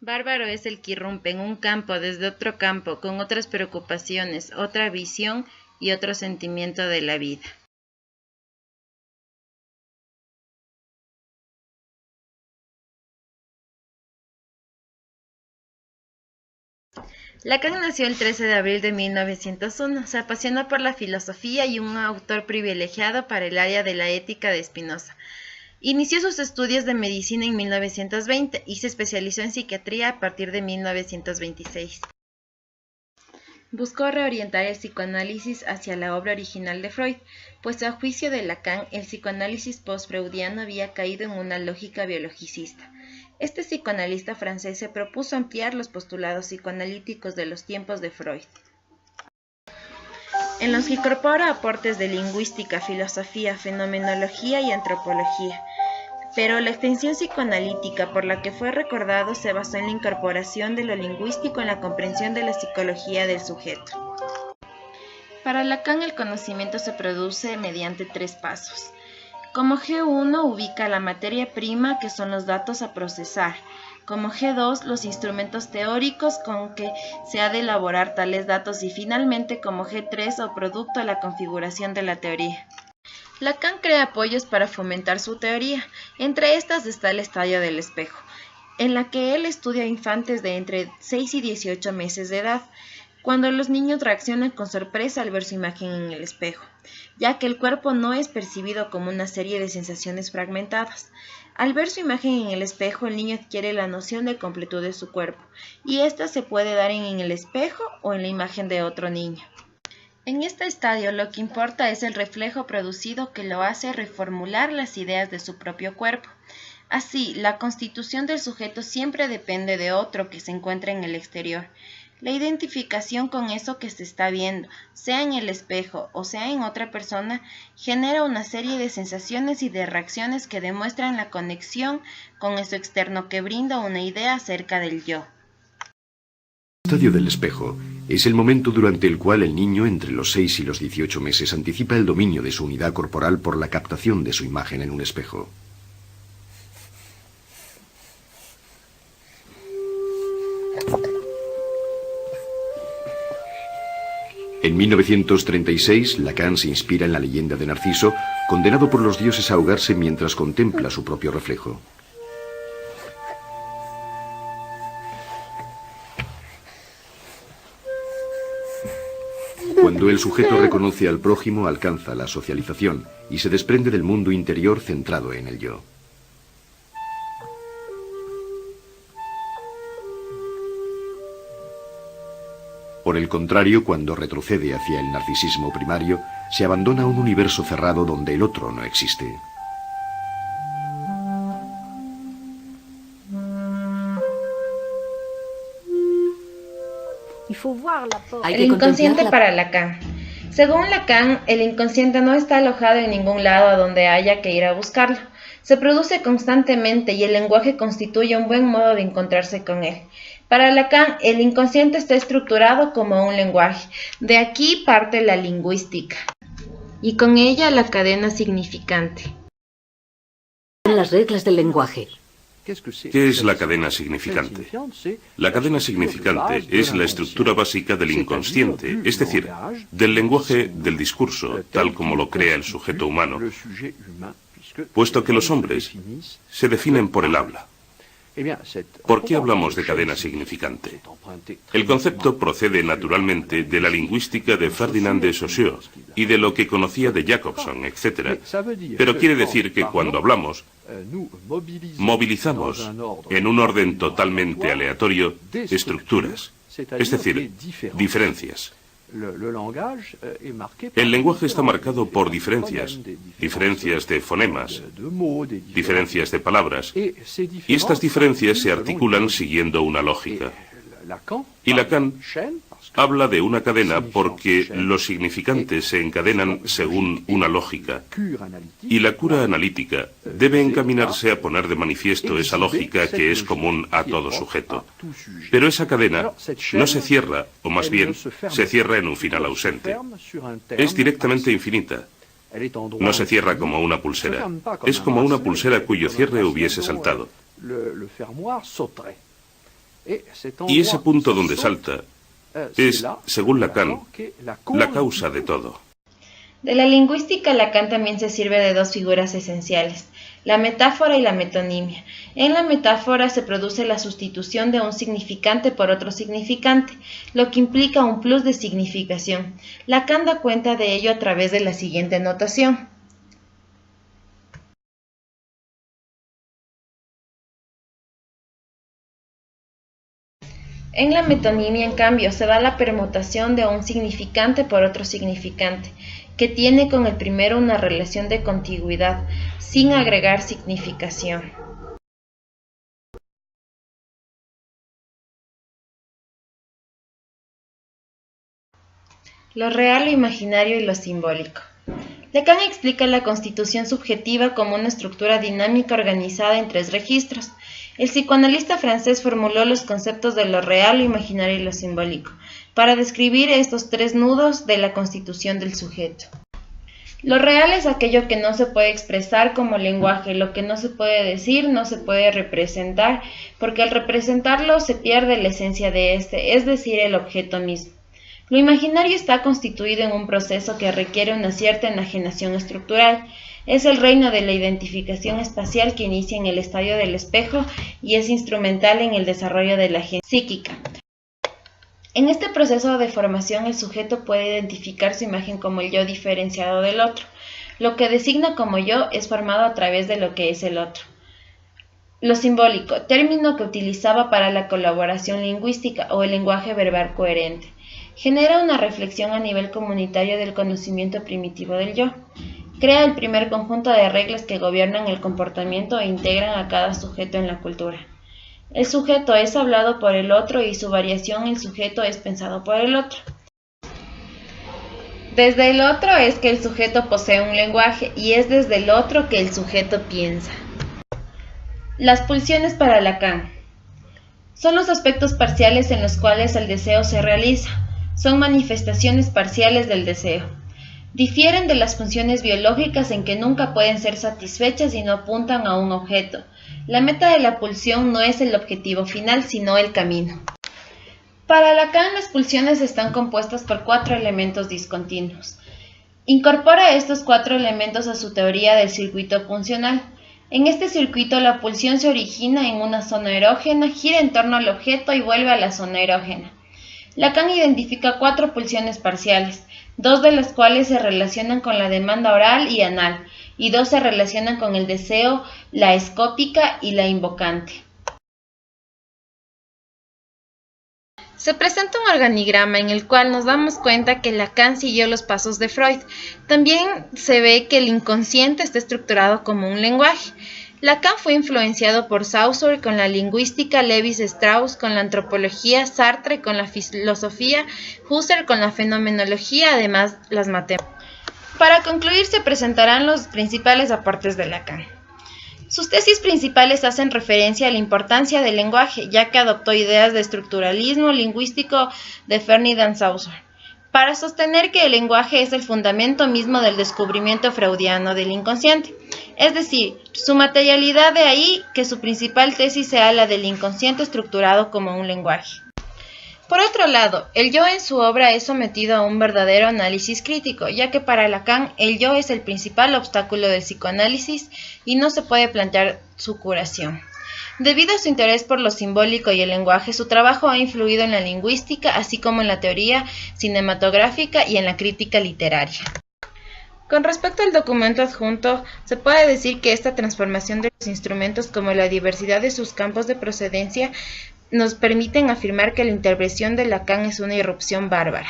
Bárbaro es el que irrumpe en un campo desde otro campo, con otras preocupaciones, otra visión y otro sentimiento de la vida. Lacan nació el 13 de abril de 1901. Se apasionó por la filosofía y un autor privilegiado para el área de la ética de Spinoza. Inició sus estudios de medicina en 1920 y se especializó en psiquiatría a partir de 1926. Buscó reorientar el psicoanálisis hacia la obra original de Freud, pues a juicio de Lacan, el psicoanálisis post-freudiano había caído en una lógica biologicista. Este psicoanalista francés se propuso ampliar los postulados psicoanalíticos de los tiempos de Freud, en los que incorpora aportes de lingüística, filosofía, fenomenología y antropología. Pero la extensión psicoanalítica por la que fue recordado se basó en la incorporación de lo lingüístico en la comprensión de la psicología del sujeto. Para Lacan, el conocimiento se produce mediante 3 pasos. Como G1 ubica la materia prima, que son los datos a procesar. Como G2, los instrumentos teóricos con que se ha de elaborar tales datos. Y finalmente, como G3, o producto, la configuración de la teoría. Lacan crea apoyos para fomentar su teoría. Entre estas está el estadio del espejo, en la que él estudia a infantes de entre 6 y 18 meses de edad, cuando los niños reaccionan con sorpresa al ver su imagen en el espejo, ya que el cuerpo no es percibido como una serie de sensaciones fragmentadas. Al ver su imagen en el espejo, el niño adquiere la noción de completud de su cuerpo, y ésta se puede dar en el espejo o en la imagen de otro niño. En este estadio lo que importa es el reflejo producido, que lo hace reformular las ideas de su propio cuerpo. Así, la constitución del sujeto siempre depende de otro que se encuentra en el exterior. La identificación con eso que se está viendo, sea en el espejo o sea en otra persona, genera una serie de sensaciones y de reacciones que demuestran la conexión con eso externo, que brinda una idea acerca del yo. El estadio del espejo es el momento durante el cual el niño, entre los 6 y los 18 meses, anticipa el dominio de su unidad corporal por la captación de su imagen en un espejo. En 1936, Lacan se inspira en la leyenda de Narciso, condenado por los dioses a ahogarse mientras contempla su propio reflejo. Cuando el sujeto reconoce al prójimo, alcanza la socialización y se desprende del mundo interior centrado en el yo. Por el contrario, cuando retrocede hacia el narcisismo primario, se abandona a un universo cerrado donde el otro no existe. El inconsciente para Lacan. Según Lacan, el inconsciente no está alojado en ningún lado a donde haya que ir a buscarlo. Se produce constantemente y el lenguaje constituye un buen modo de encontrarse con él. Para Lacan, el inconsciente está estructurado como un lenguaje. De aquí parte la lingüística, y con ella la cadena significante. Las reglas del lenguaje. ¿Qué es la cadena significante? La cadena significante es la estructura básica del inconsciente, es decir, del lenguaje del discurso, tal como lo crea el sujeto humano, puesto que los hombres se definen por el habla. ¿Por qué hablamos de cadena significante? El concepto procede naturalmente de la lingüística de Ferdinand de Saussure y de lo que conocía de Jacobson, etc. Pero quiere decir que cuando hablamos, movilizamos en un orden totalmente aleatorio estructuras, es decir, diferencias. El lenguaje está marcado por diferencias, diferencias de fonemas, diferencias de palabras, y estas diferencias se articulan siguiendo una lógica. Y Lacan habla de una cadena porque los significantes se encadenan según una lógica, y la cura analítica debe encaminarse a poner de manifiesto esa lógica que es común a todo sujeto. Pero esa cadena no se cierra, o más bien, se cierra en un final ausente. Es directamente infinita. No se cierra como una pulsera. Es como una pulsera cuyo cierre hubiese saltado. Y ese punto donde salta es, según Lacan, la causa de todo. De la lingüística, Lacan también se sirve de dos figuras esenciales, la metáfora y la metonimia. En la metáfora se produce la sustitución de un significante por otro significante, lo que implica un plus de significación. Lacan da cuenta de ello a través de la siguiente notación. En la metonimia, en cambio, se da la permutación de un significante por otro significante, que tiene con el primero una relación de contigüidad, sin agregar significación. Lo real, lo imaginario y lo simbólico. Lacan explica la constitución subjetiva como una estructura dinámica organizada en tres registros. El psicoanalista francés formuló los conceptos de lo real, lo imaginario y lo simbólico, para describir estos tres nudos de la constitución del sujeto. Lo real es aquello que no se puede expresar como lenguaje, lo que no se puede decir, no se puede representar, porque al representarlo se pierde la esencia de este, es decir, el objeto mismo. Lo imaginario está constituido en un proceso que requiere una cierta enajenación estructural. Es el reino de la identificación espacial que inicia en el estadio del espejo y es instrumental en el desarrollo de la agencia psíquica. En este proceso de formación, el sujeto puede identificar su imagen como el yo diferenciado del otro. Lo que designa como yo es formado a través de lo que es el otro. Lo simbólico, término que utilizaba para la colaboración lingüística o el lenguaje verbal coherente, genera una reflexión a nivel comunitario del conocimiento primitivo del yo. Crea el primer conjunto de reglas que gobiernan el comportamiento e integran a cada sujeto en la cultura. El sujeto es hablado por el otro y su variación el sujeto es pensado por el otro. Desde el otro es que el sujeto posee un lenguaje y es desde el otro que el sujeto piensa. Las pulsiones para Lacan son los aspectos parciales en los cuales el deseo se realiza. Son manifestaciones parciales del deseo. Difieren de las funciones biológicas en que nunca pueden ser satisfechas y no apuntan a un objeto. La meta de la pulsión no es el objetivo final, sino el camino. Para Lacan, las pulsiones están compuestas por 4 elementos discontinuos. Incorpora estos 4 elementos a su teoría del circuito funcional. En este circuito, la pulsión se origina en una zona erógena, gira en torno al objeto y vuelve a la zona erógena. Lacan identifica 4 pulsiones parciales, 2 de las cuales se relacionan con la demanda oral y anal, y 2 se relacionan con el deseo, la escópica y la invocante. Se presenta un organigrama en el cual nos damos cuenta que Lacan siguió los pasos de Freud. También se ve que el inconsciente está estructurado como un lenguaje. Lacan fue influenciado por Saussure con la lingüística, Lévi-Strauss con la antropología, Sartre con la filosofía, Husserl con la fenomenología, además las matemáticas. Para concluir, se presentarán los principales aportes de Lacan. Sus tesis principales hacen referencia a la importancia del lenguaje, ya que adoptó ideas de estructuralismo lingüístico de Ferdinand Saussure, para sostener que el lenguaje es el fundamento mismo del descubrimiento freudiano del inconsciente. Es decir, su materialidad, de ahí que su principal tesis sea la del inconsciente estructurado como un lenguaje. Por otro lado, el yo en su obra es sometido a un verdadero análisis crítico, ya que para Lacan el yo es el principal obstáculo del psicoanálisis y no se puede plantear su curación. Debido a su interés por lo simbólico y el lenguaje, su trabajo ha influido en la lingüística, así como en la teoría cinematográfica y en la crítica literaria. Con respecto al documento adjunto, se puede decir que esta transformación de los instrumentos como la diversidad de sus campos de procedencia nos permiten afirmar que la intervención de Lacan es una irrupción bárbara.